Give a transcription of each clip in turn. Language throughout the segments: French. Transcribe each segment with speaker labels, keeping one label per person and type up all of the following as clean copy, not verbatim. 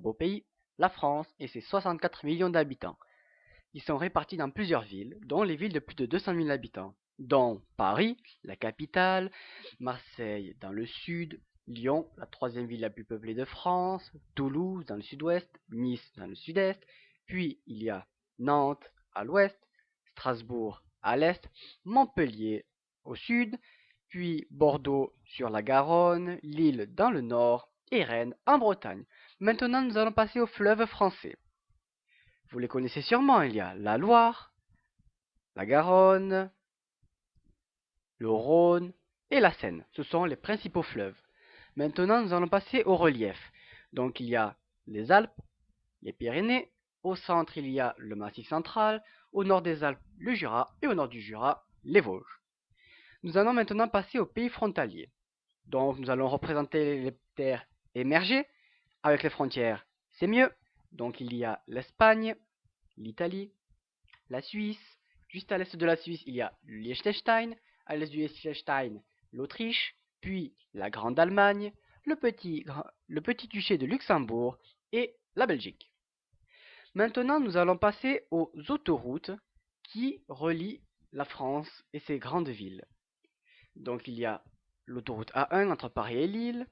Speaker 1: beau pays, la France et ses 64 millions d'habitants. Ils sont répartis dans plusieurs villes, dont les villes de plus de 200 000 habitants, dont Paris, la capitale, Marseille dans le sud, Lyon, la troisième ville la plus peuplée de France, Toulouse dans le sud-ouest, Nice dans le sud-est, puis il y a Nantes à l'ouest, Strasbourg à l'est, Montpellier au sud, puis Bordeaux sur la Garonne, Lille dans le nord et Rennes en Bretagne. Maintenant, nous allons passer aux fleuves français. Vous les connaissez sûrement, il y a la Loire, la Garonne, le Rhône et la Seine. Ce sont les principaux fleuves. Maintenant, nous allons passer au relief. Donc, il y a les Alpes, les Pyrénées. Au centre, il y a le Massif central. Au nord des Alpes, le Jura. Et au nord du Jura, les Vosges. Nous allons maintenant passer aux pays frontaliers. Donc, nous allons représenter les terres émergées. Avec les frontières, c'est mieux. Donc, il y a l'Espagne, l'Italie, la Suisse. Juste à l'est de la Suisse, il y a le Liechtenstein. À l'est du Liechtenstein, l'Autriche, puis la Grande Allemagne, le petit duché de Luxembourg et la Belgique. Maintenant, nous allons passer aux autoroutes qui relient la France et ses grandes villes. Donc, il y a l'autoroute A1 entre Paris et Lille,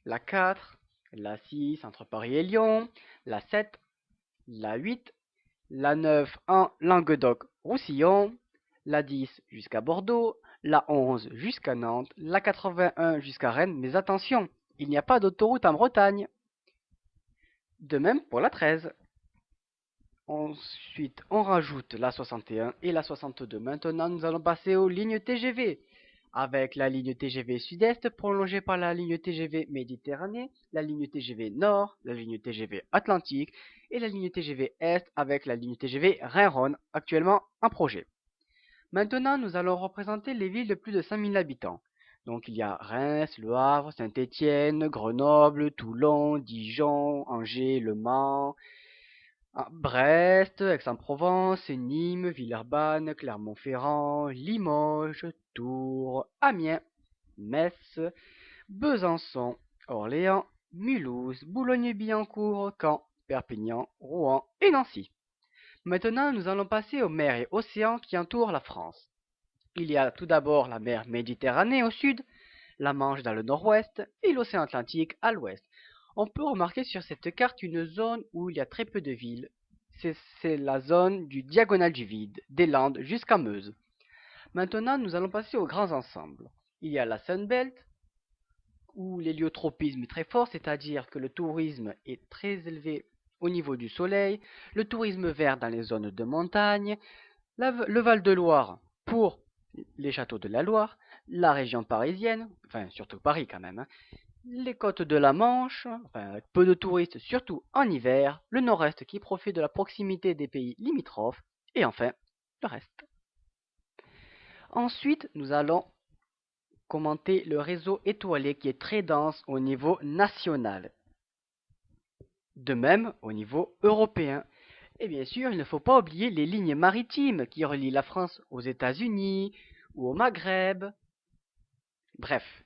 Speaker 1: la 4, la 6 entre Paris et Lyon, la 7, la 8, la 9 en Languedoc-Roussillon, la 10 jusqu'à Bordeaux, la 11 jusqu'à Nantes, la 81 jusqu'à Rennes, mais attention, il n'y a pas d'autoroute en Bretagne. De même pour la 13. Ensuite, on rajoute la 61 et la 62. Maintenant, nous allons passer aux lignes TGV. Avec la ligne TGV Sud-Est prolongée par la ligne TGV Méditerranée, la ligne TGV Nord, la ligne TGV Atlantique et la ligne TGV Est avec la ligne TGV Rhin-Rhône, actuellement en projet. Maintenant, nous allons représenter les villes de plus de 5000 habitants. Donc, il y a Reims, Le Havre, Saint-Étienne, Grenoble, Toulon, Dijon, Angers, Le Mans, Brest, Aix-en-Provence, Nîmes, Villeurbanne, Clermont-Ferrand, Limoges, Tours, Amiens, Metz, Besançon, Orléans, Mulhouse, Boulogne-Billancourt, Caen, Perpignan, Rouen et Nancy. Maintenant, nous allons passer aux mers et océans qui entourent la France. Il y a tout d'abord la mer Méditerranée au sud, la Manche dans le nord-ouest et l'océan Atlantique à l'ouest. On peut remarquer sur cette carte une zone où il y a très peu de villes. C'est la zone du diagonale du vide, des Landes jusqu'à Meuse. Maintenant, nous allons passer aux grands ensembles. Il y a la Sunbelt, où l'héliotropisme est très fort, c'est-à-dire que le tourisme est très élevé au niveau du soleil, le tourisme vert dans les zones de montagne, le Val-de-Loire pour les châteaux de la Loire, la région parisienne, enfin surtout Paris quand même, hein, les côtes de la Manche, enfin, avec peu de touristes, surtout en hiver, le nord-est qui profite de la proximité des pays limitrophes, et enfin, le reste. Ensuite, nous allons commenter le réseau étoilé qui est très dense au niveau national. De même, au niveau européen. Et bien sûr, il ne faut pas oublier les lignes maritimes qui relient la France aux États-Unis ou au Maghreb. Bref,